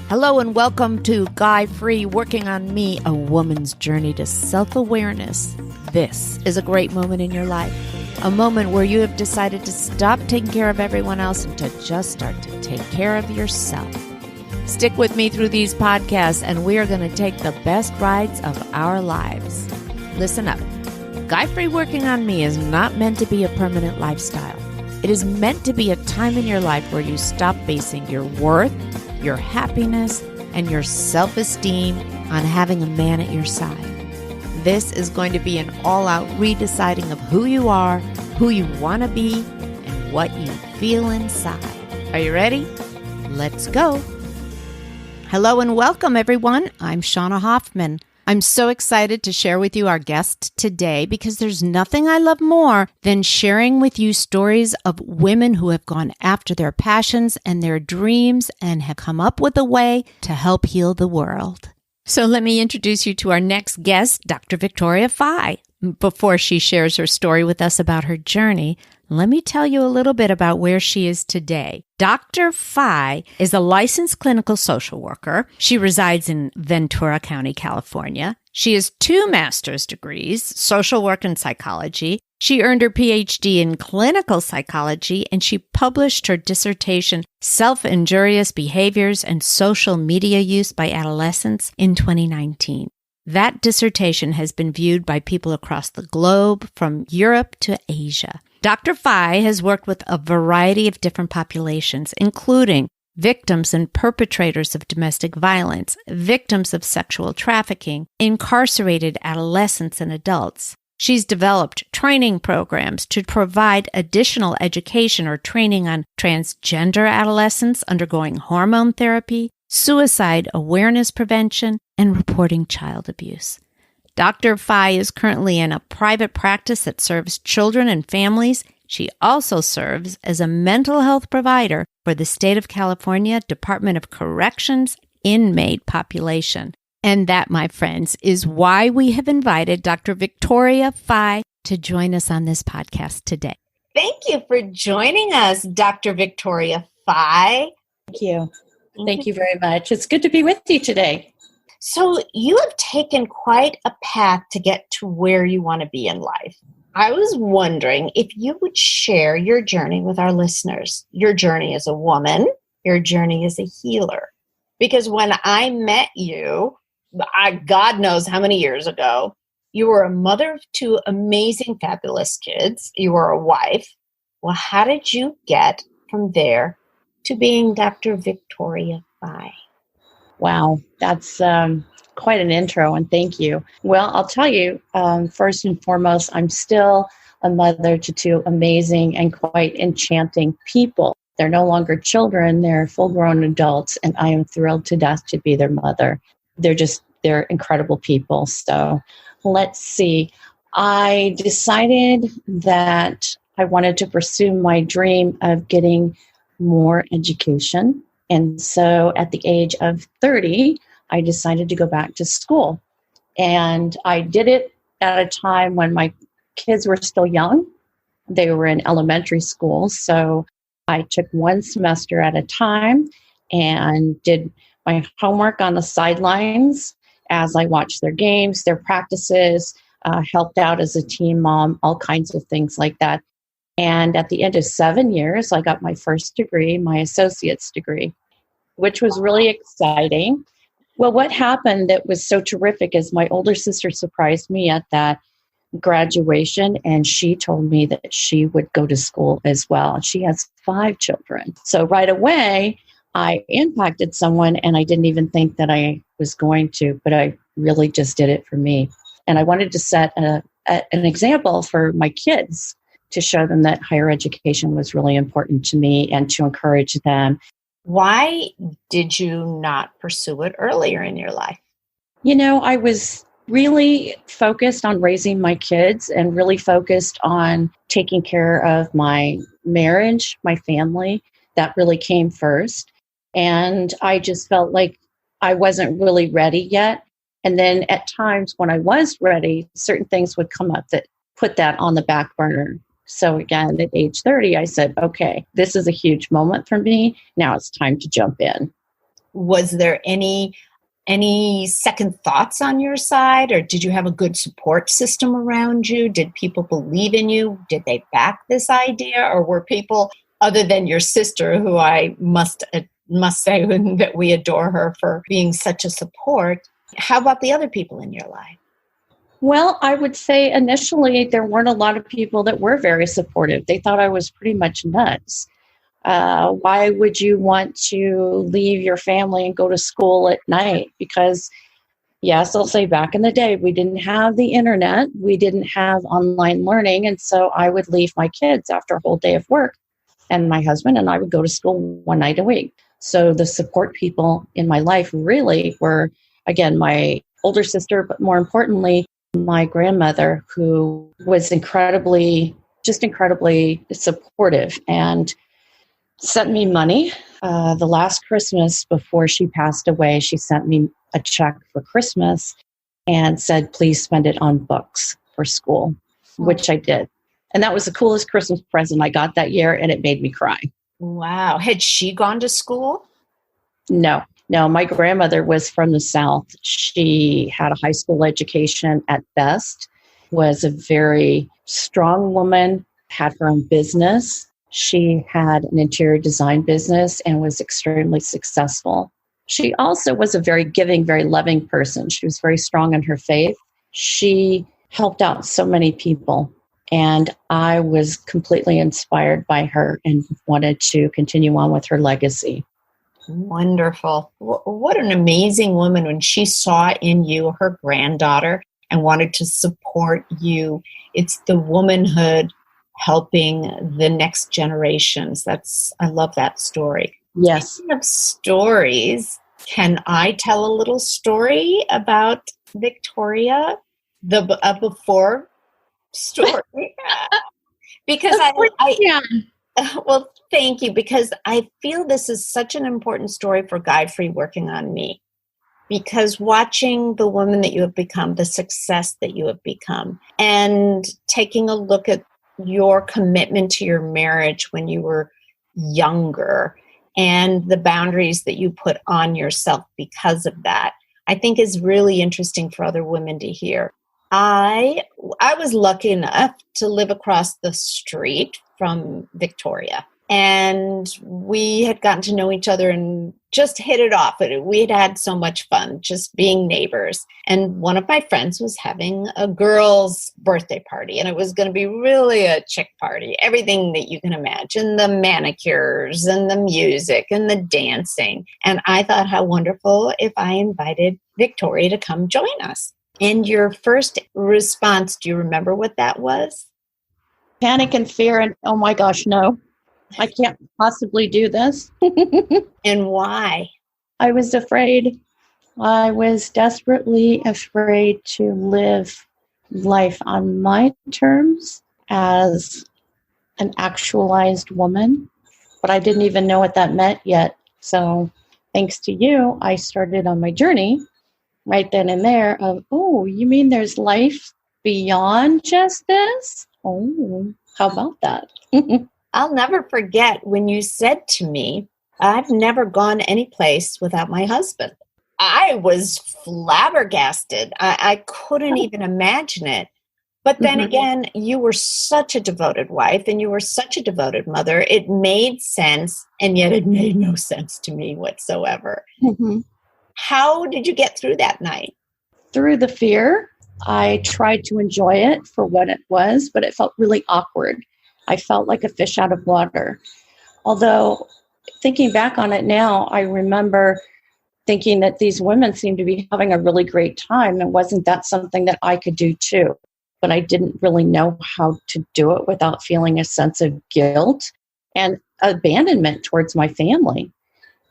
Hello and welcome to Guy Free Working on Me, a woman's journey to self-awareness. This is a great moment in your life, a moment where you have decided to stop taking care of everyone else and to just start to take care of yourself. Stick with me through these podcasts and we are going to take the best rides of our lives. Listen up. Guy Free Working on Me is not meant to be a permanent lifestyle. It is meant to be a time in your life where you stop basing your worth, your happiness, and your self-esteem on having a man at your side. This is going to be an all-out redeciding of who you are, who you want to be, and what you feel inside. Are you ready? Let's go. Hello and welcome, everyone. I'm Shauna Hoffman. I'm so excited to share with you our guest today because there's nothing I love more than sharing with you stories of women who have gone after their passions and their dreams and have come up with a way to help heal the world. So let me introduce you to our next guest, Dr. Victoria Fye. Before she shares her story with us about her journey, let me tell you a little bit about where she is today. Dr. Fye is a licensed clinical social worker. She resides in Ventura County, California. She has 2 master's degrees, social work and psychology. She earned her PhD in clinical psychology, and she published her dissertation, Self-Injurious Behaviors and Social Media Use by Adolescents, in 2019. That dissertation has been viewed by people across the globe, from Europe to Asia. Dr. Fye has worked with a variety of different populations, including victims and perpetrators of domestic violence, victims of sexual trafficking, incarcerated adolescents and adults. She's developed training programs to provide additional education or training on transgender adolescents undergoing hormone therapy, suicide awareness prevention, and reporting child abuse. Dr. Fye is currently in a private practice that serves children and families. She also serves as a mental health provider for the State of California Department of Corrections inmate population. And that, my friends, is why we have invited Dr. Victoria Fye to join us on this podcast today. Thank you for joining us, Dr. Victoria Fye. Thank you. Thank you very much. It's good to be with you today. So you have taken quite a path to get to where you want to be in life. I was wondering if you would share your journey with our listeners, your journey as a woman, your journey as a healer. Because when I met you, God knows how many years ago, you were a mother of 2 amazing, fabulous kids. You were a wife. Well, how did you get from there to being Dr. Victoria Fye? Wow, that's quite an intro, and thank you. Well, I'll tell you, first and foremost, I'm still a mother to 2 amazing and quite enchanting people. They're no longer children, they're full-grown adults, and I am thrilled to death to be their mother. They're incredible people. So let's see. I decided that I wanted to pursue my dream of getting more education. And so at the age of 30, I decided to go back to school. And I did it at a time when my kids were still young. They were in elementary school. So I took 1 semester at a time and did my homework on the sidelines as I watched their games, their practices, helped out as a teen mom, all kinds of things like that. And at the end of 7 years, I got my first degree, my associate's degree, which was really exciting. Well, what happened that was so terrific is my older sister surprised me at that graduation, and she told me that she would go to school as well. She has 5 children. So right away, I impacted someone, and I didn't even think that I was going to, but I really just did it for me. And I wanted to set an example for my kids to show them that higher education was really important to me and to encourage them. Why did you not pursue it earlier in your life? You know, I was really focused on raising my kids and really focused on taking care of my marriage, my family. That really came first. And I just felt like I wasn't really ready yet. And then at times when I was ready, certain things would come up that put that on the back burner. So again, at age 30, I said, okay, this is a huge moment for me. Now it's time to jump in. Was there any second thoughts on your side, or did you have a good support system around you? Did people believe in you? Did they back this idea, or were people other than your sister, who I must say that we adore her for being such a support? How about the other people in your life? Well, I would say initially there weren't a lot of people that were very supportive. They thought I was pretty much nuts. Why would you want to leave your family and go to school at night? Because, yes, I'll say back in the day, we didn't have the internet. We didn't have online learning. And so I would leave my kids after a whole day of work. And my husband and I would go to school one night a week. So the support people in my life really were, again, my older sister, but more importantly, my grandmother, who was incredibly supportive and sent me money. The last Christmas before she passed away, she sent me a check for Christmas and said, please spend it on books for school, which I did. And that was the coolest Christmas present I got that year, and it made me cry. Wow. Had she gone to school? No, my grandmother was from the South. She had a high school education at best, was a very strong woman, had her own business. She had an interior design business and was extremely successful. She also was a very giving, very loving person. She was very strong in her faith. She helped out so many people. And I was completely inspired by her and wanted to continue on with her legacy. Wonderful. What an amazing woman when she saw in you her granddaughter and wanted to support you. It's the womanhood helping the next generations. I love that story. Yes. Speaking of stories, can I tell a little story about Victoria, the before story? Because well, thank you, because I feel this is such an important story for Guide Free Working on Me. Because watching the woman that you have become, the success that you have become, and taking a look at your commitment to your marriage when you were younger and the boundaries that you put on yourself because of that, I think is really interesting for other women to hear. I was lucky enough to live across the street from Victoria, and we had gotten to know each other and just hit it off. We had had so much fun just being neighbors. And one of my friends was having a girl's birthday party, and it was going to be really a chick party. Everything that you can imagine, the manicures and the music and the dancing. And I thought how wonderful if I invited Victoria to come join us. And your first response, do you remember what that was? Panic and fear and, oh my gosh, no, I can't possibly do this. And why? I was afraid. I was desperately afraid to live life on my terms as an actualized woman, but I didn't even know what that meant yet. So thanks to you, I started on my journey right then and there of, oh, you mean there's life beyond just this? Oh, how about that? I'll never forget when you said to me, I've never gone any place without my husband. I was flabbergasted. I couldn't even imagine it. But then again, you were such a devoted wife and you were such a devoted mother. It made sense, and yet it made no sense to me whatsoever. How did you get through that night? Through the fear. I tried to enjoy it for what it was, but it felt really awkward. I felt like a fish out of water. Although, thinking back on it now, I remember thinking that these women seemed to be having a really great time, and wasn't that something that I could do too? But I didn't really know how to do it without feeling a sense of guilt and abandonment towards my family.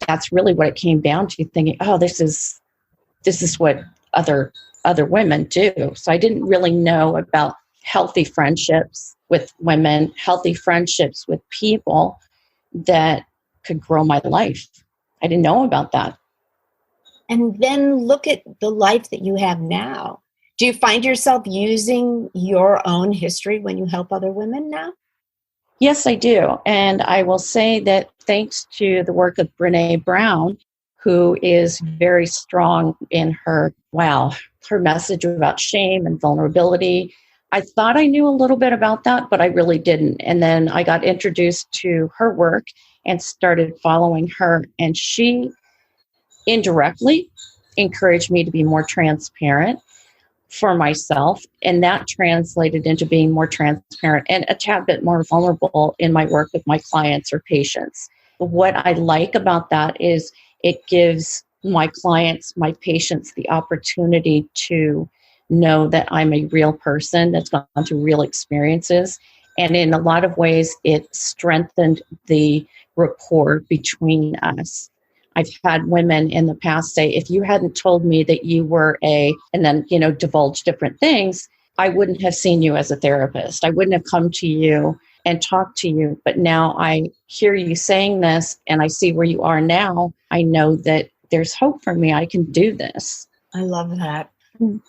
That's really what it came down to, thinking, oh, this is what other women do. So I didn't really know about healthy friendships with women, healthy friendships with people that could grow my life. I didn't know about that. And then look at the life that you have now. Do you find yourself using your own history when you help other women now? Yes, I do. And I will say that thanks to the work of Brene Brown, who is very strong in her message about shame and vulnerability. I thought I knew a little bit about that, but I really didn't. And then I got introduced to her work and started following her. And she indirectly encouraged me to be more transparent for myself. And that translated into being more transparent and a tad bit more vulnerable in my work with my clients or patients. What I like about that is it gives my clients, my patients, the opportunity to know that I'm a real person that's gone through real experiences. And in a lot of ways, it strengthened the rapport between us. I've had women in the past say, if you hadn't told me that you were and then, divulge different things, I wouldn't have seen you as a therapist. I wouldn't have come to you and talked to you. But now I hear you saying this and I see where you are now. I know that there's hope for me. I can do this. I love that.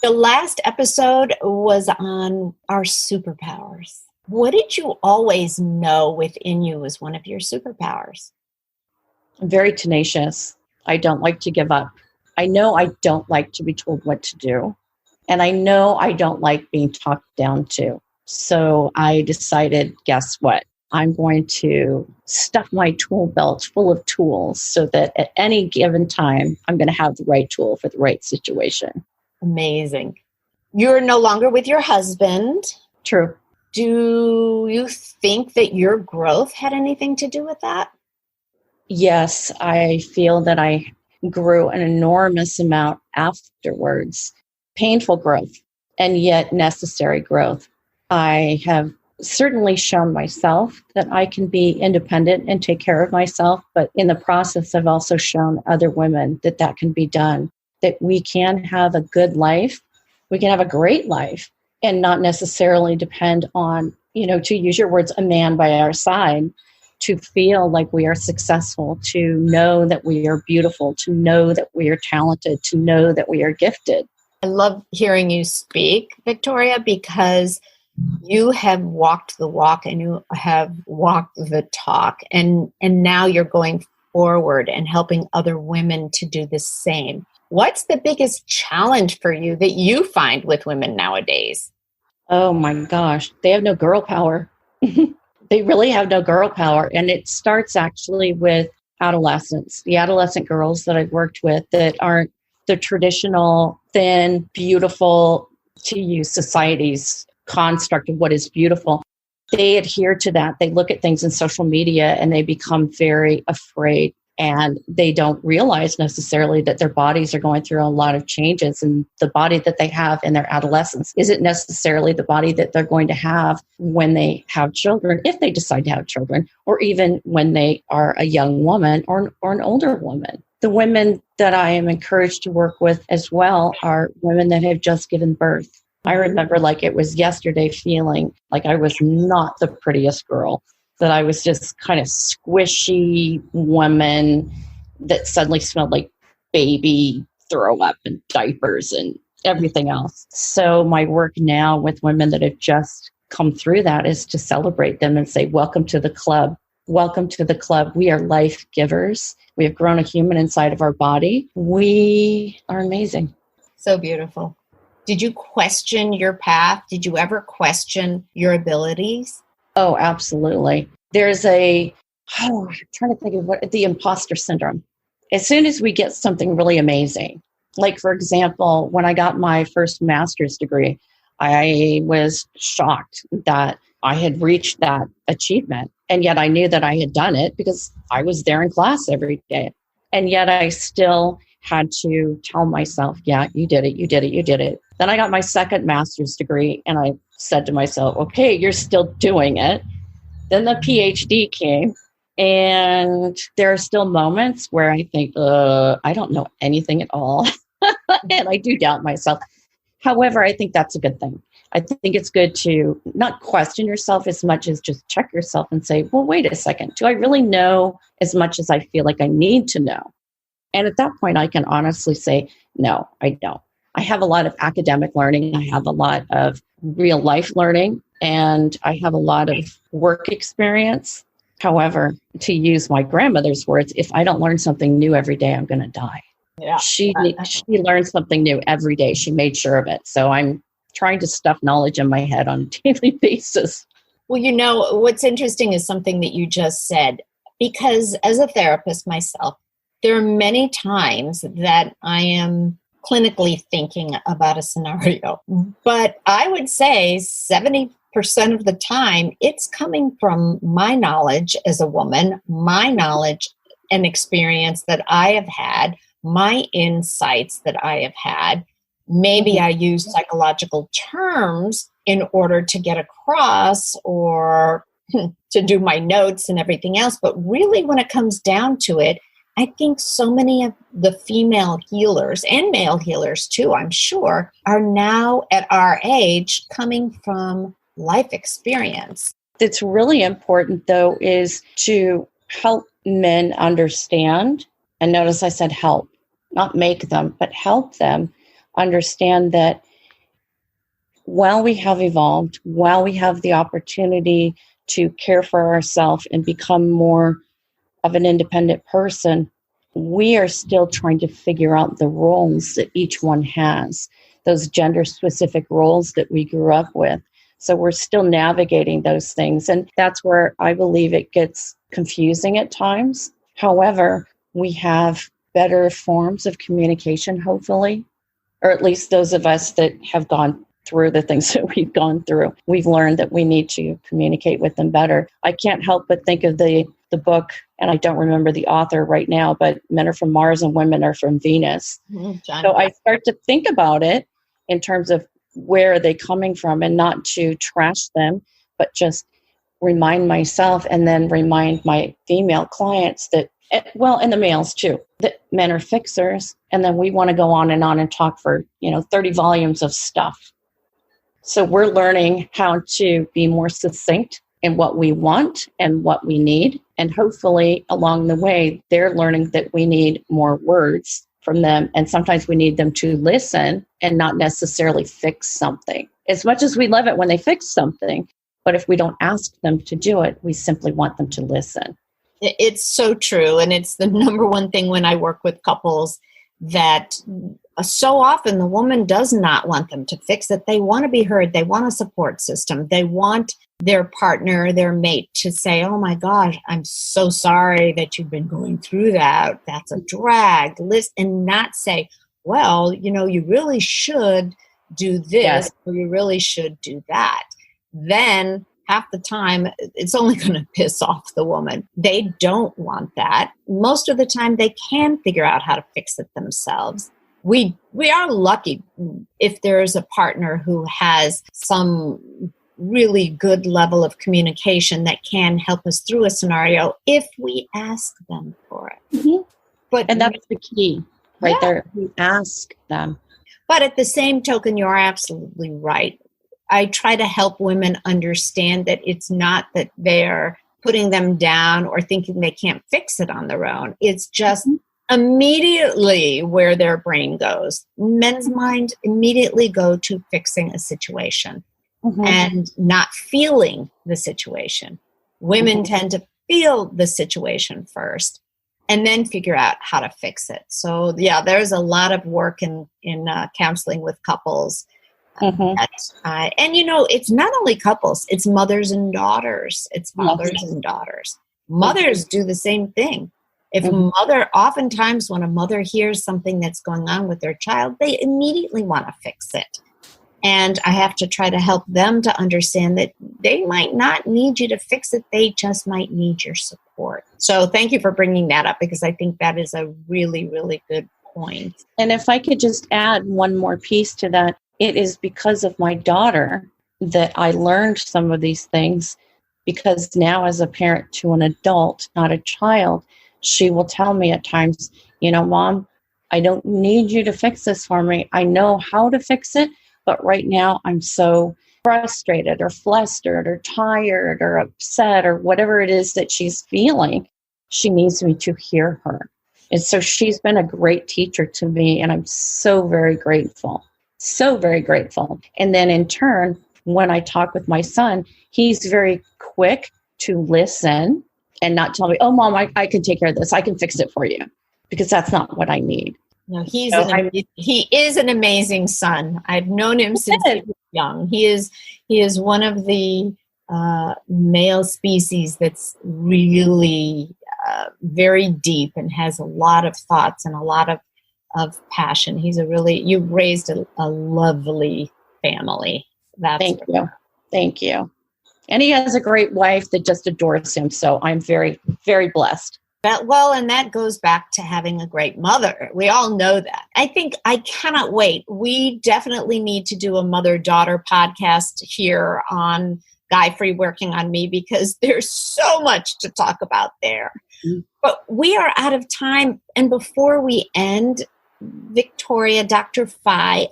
The last episode was on our superpowers. What did you always know within you was one of your superpowers? I'm very tenacious. I don't like to give up. I know I don't like to be told what to do. And I know I don't like being talked down to. So I decided, guess what? I'm going to stuff my tool belt full of tools so that at any given time, I'm going to have the right tool for the right situation. Amazing. You're no longer with your husband. True. Do you think that your growth had anything to do with that? Yes, I feel that I grew an enormous amount afterwards. Painful growth, and yet necessary growth. I have certainly shown myself that I can be independent and take care of myself, but in the process, I've also shown other women that that can be done, that we can have a good life, we can have a great life, and not necessarily depend on, to use your words, a man by our side, to feel like we are successful, to know that we are beautiful, to know that we are talented, to know that we are gifted. I love hearing you speak, Victoria, because you have walked the walk and you have walked the talk. And now you're going forward and helping other women to do the same. What's the biggest challenge for you that you find with women nowadays? Oh my gosh, they have no girl power. They really have no girl power. And it starts actually with adolescents, the adolescent girls that I've worked with that aren't the traditional, thin, beautiful, to use society's construct of what is beautiful. They adhere to that. They look at things in social media and they become very afraid. And they don't realize necessarily that their bodies are going through a lot of changes, and the body that they have in their adolescence isn't necessarily the body that they're going to have when they have children, if they decide to have children, or even when they are a young woman or an older woman. The women that I am encouraged to work with as well are women that have just given birth. I remember like it was yesterday feeling like I was not the prettiest girl, that I was just kind of squishy woman that suddenly smelled like baby throw up and diapers and everything else. So my work now with women that have just come through that is to celebrate them and say, welcome to the club. Welcome to the club. We are life givers. We have grown a human inside of our body. We are amazing. So beautiful. Did you question your path? Did you ever question your abilities? Oh, absolutely. There's I'm trying to think of the imposter syndrome. As soon as we get something really amazing, like for example, when I got my first master's degree, I was shocked that I had reached that achievement. And yet I knew that I had done it because I was there in class every day. And yet I still had to tell myself, yeah, you did it, you did it, you did it. Then I got my second master's degree and I said to myself, okay, you're still doing it. Then the PhD came, and there are still moments where I think, I don't know anything at all. And I do doubt myself. However, I think that's a good thing. I think it's good to not question yourself as much as just check yourself and say, well, wait a second. Do I really know as much as I feel like I need to know? And at that point, I can honestly say, no, I don't. I have a lot of academic learning. I have a lot of real life learning, and I have a lot of work experience. However, to use my grandmother's words, if I don't learn something new every day, I'm going to die. Yeah. She learned something new every day. She made sure of it. So I'm trying to stuff knowledge in my head on a daily basis. Well, what's interesting is something that you just said, because as a therapist myself, there are many times that I am clinically thinking about a scenario, but I would say 70% of the time it's coming from my knowledge as a woman, my knowledge and experience that I have had, my insights that I have had. Maybe I use psychological terms in order to get across or to do my notes and everything else. But really, when it comes down to it, I think so many of the female healers and male healers too, I'm sure, are now at our age coming from life experience. It's really important, though, is to help men understand. And notice I said help, not make them, but help them understand that while we have evolved, while we have the opportunity to care for ourselves and become more of an independent person, we are still trying to figure out the roles that each one has, those gender-specific roles that we grew up with. So we're still navigating those things. And that's where I believe it gets confusing at times. However, we have better forms of communication, hopefully, or at least those of us that have gone through the things that we've gone through. We've learned that we need to communicate with them better. I can't help but think of the book, and I don't remember the author right now, but Men Are From Mars and Women Are From Venus. So I start to think about it in terms of where are they coming from, and not to trash them, but just remind myself and then remind my female clients that, well, and the males too, that men are fixers, and then we want to go on and talk for 30 volumes of stuff. So we're learning how to be more succinct in what we want and what we need. And hopefully along the way, they're learning that we need more words from them. And sometimes we need them to listen and not necessarily fix something. As much as we love it when they fix something, but if we don't ask them to do it, we simply want them to listen. It's so true. And it's the number one thing when I work with couples, that so often the woman does not want them to fix it. They want to be heard. They want a support system. They want their partner, their mate to say, oh my gosh, I'm so sorry that you've been going through that. That's a drag. List, and not say, well, you really should do this, yes, or you really should do that. Then half the time, it's only going to piss off the woman. They don't want that. Most of the time, they can figure out how to fix it themselves. We are lucky if there is a partner who has some really good level of communication that can help us through a scenario if we ask them for it. Mm-hmm. And that's the key right there. We ask them. But at the same token, you're absolutely right. I try to help women understand that it's not that they're putting them down or thinking they can't fix it on their own. It's just immediately where their brain goes. Men's minds immediately go to fixing a situation and not feeling the situation. Women tend to feel the situation first and then figure out how to fix it. So, there's a lot of work in counseling with couples. And it's not only couples, it's mothers and daughters, it's fathers and daughters. Mothers do the same thing. Oftentimes when a mother hears something that's going on with their child, they immediately want to fix it. And I have to try to help them to understand that they might not need you to fix it. They just might need your support. So thank you for bringing that up, because I think that is a really, really good point. And if I could just add one more piece to that, it is because of my daughter that I learned some of these things, because now as a parent to an adult, not a child, she will tell me at times, Mom, I don't need you to fix this for me. I know how to fix it, but right now I'm so frustrated or flustered or tired or upset or whatever it is that she's feeling. She needs me to hear her. And so she's been a great teacher to me, and I'm so very grateful. So very grateful. And then in turn, when I talk with my son, he's very quick to listen and not tell me, oh, Mom, I can take care of this. I can fix it for you, because that's not what I need. No, he is an amazing son. I've known him since he was young. He is one of the male species that's really very deep and has a lot of thoughts and a lot of passion. You've raised a lovely family. Thank you. And he has a great wife that just adores him. So I'm very, very blessed. And that goes back to having a great mother. We all know that. I cannot wait. We definitely need to do a mother-daughter podcast here on Guy Free Working on Me, because there's so much to talk about there. Mm-hmm. But we are out of time. And before we end, Victoria, Dr. Phi,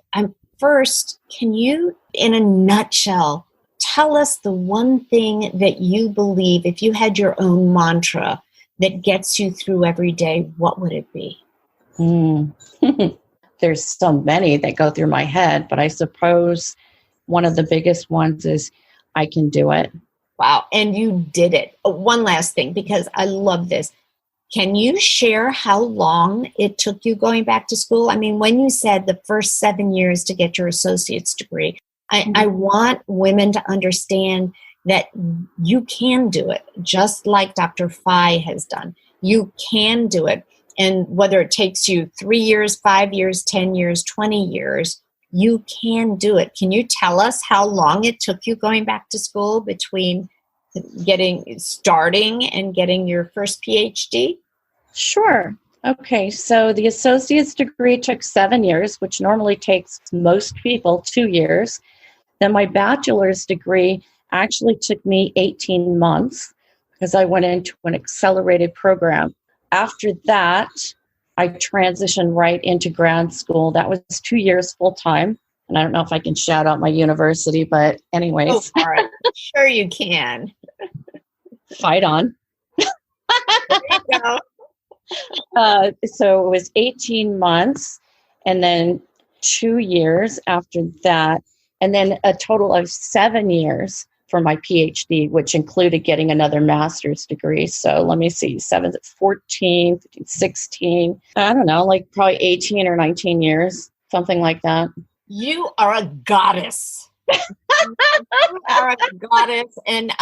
first, can you, in a nutshell, tell us the one thing that you believe, if you had your own mantra that gets you through every day, what would it be? There's so many that go through my head, but I suppose one of the biggest ones is, I can do it. Wow. And you did it. One last thing, because I love this. Can you share how long it took you going back to school? I mean, when you said the first 7 years to get your associate's degree, I want women to understand that you can do it, just like Dr. Phi has done. You can do it. And whether it takes you 3 years, 5 years, 10 years, 20 years, you can do it. Can you tell us how long it took you going back to school between starting and getting your first PhD? Sure. Okay, so the associate's degree took 7 years, which normally takes most people 2 years. Then my bachelor's degree actually took me 18 months because I went into an accelerated program. After that, I transitioned right into grad school. That was 2 years full time. And I don't know if I can shout out my university, but anyways. Go for it. Sure you can. Fight on. There you go. So it was 18 months and then 2 years after that. And then a total of 7 years for my PhD, which included getting another master's degree. So let me see, 14, 15, 16, I don't know, like probably 18 or 19 years, something like that. You are a goddess. You are a goddess. And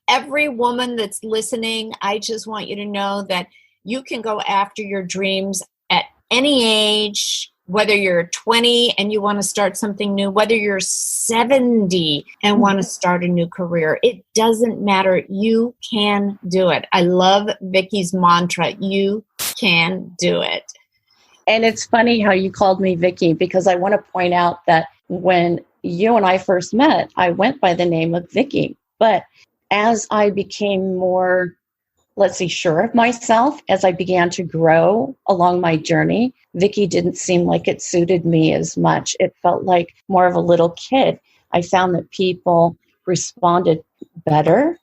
every woman that's listening, I just want you to know that you can go after your dreams at any age, whether you're 20 and you want to start something new, whether you're 70 and want to start a new career. It doesn't matter. You can do it. I love Vicky's mantra. You can do it. And it's funny how you called me Vicky, because I want to point out that when you and I first met, I went by the name of Vicky. But as I became more, sure of myself, as I began to grow along my journey, Vicky didn't seem like it suited me as much. It felt like more of a little kid. I found that people responded better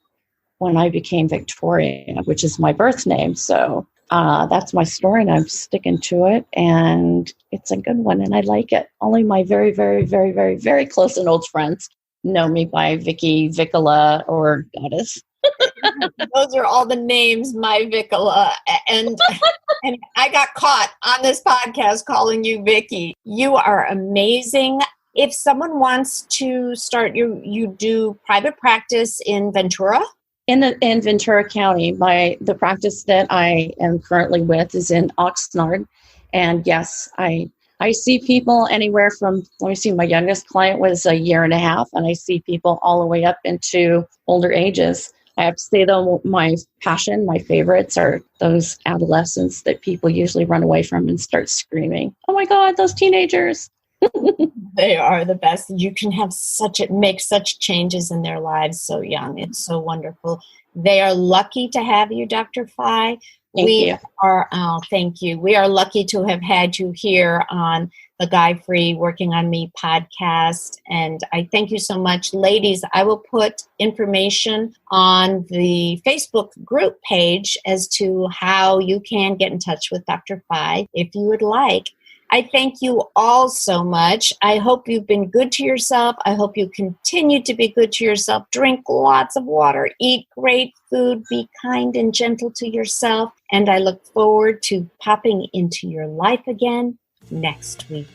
when I became Victoria, which is my birth name. So that's my story, and I'm sticking to it, and it's a good one, and I like it. Only my very, very, very, very, very close and old friends know me by Vicky, Vicola, or Goddess. Those are all the names, my Vicola. And I got caught on this podcast calling you Vicky. You are amazing. If someone wants to start, you do private practice in Ventura? In Ventura County. The practice that I am currently with is in Oxnard. And yes, I see people anywhere from, my youngest client was 1.5 years, and I see people all the way up into older ages. I have to say, though, my passion, my favorites are those adolescents that people usually run away from and start screaming, "Oh my God, those teenagers." They are the best. You can have make such changes in their lives so young. It's so wonderful. They are lucky to have you, Dr. Phi. Thank you. Thank you. We are lucky to have had you here on the Guy Free Working on Me podcast. And I thank you so much. Ladies, I will put information on the Facebook group page as to how you can get in touch with Dr. Phi if you would like. I thank you all so much. I hope you've been good to yourself. I hope you continue to be good to yourself. Drink lots of water, eat great food, be kind and gentle to yourself. And I look forward to popping into your life again next week.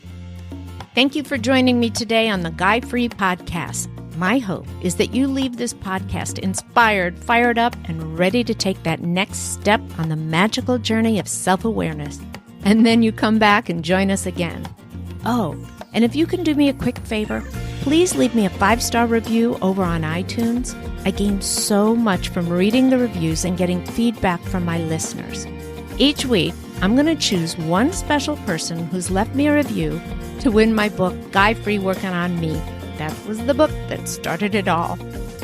Thank you for joining me today on the Guy Free Podcast. My hope is that you leave this podcast inspired, fired up, and ready to take that next step on the magical journey of self-awareness. And then you come back and join us again. Oh, and if you can do me a quick favor, please leave me a 5-star review over on iTunes. I gain so much from reading the reviews and getting feedback from my listeners. Each week, I'm going to choose one special person who's left me a review to win my book, Guy Free Working on Me. That was the book that started it all.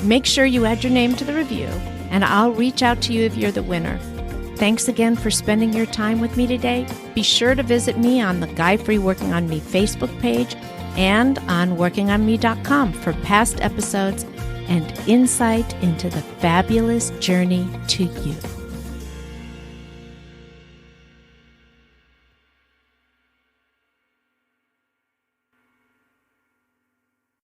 Make sure you add your name to the review, and I'll reach out to you if you're the winner. Thanks again for spending your time with me today. Be sure to visit me on the Guy Free Working on Me Facebook page and on workingonme.com for past episodes and insight into the fabulous journey to you.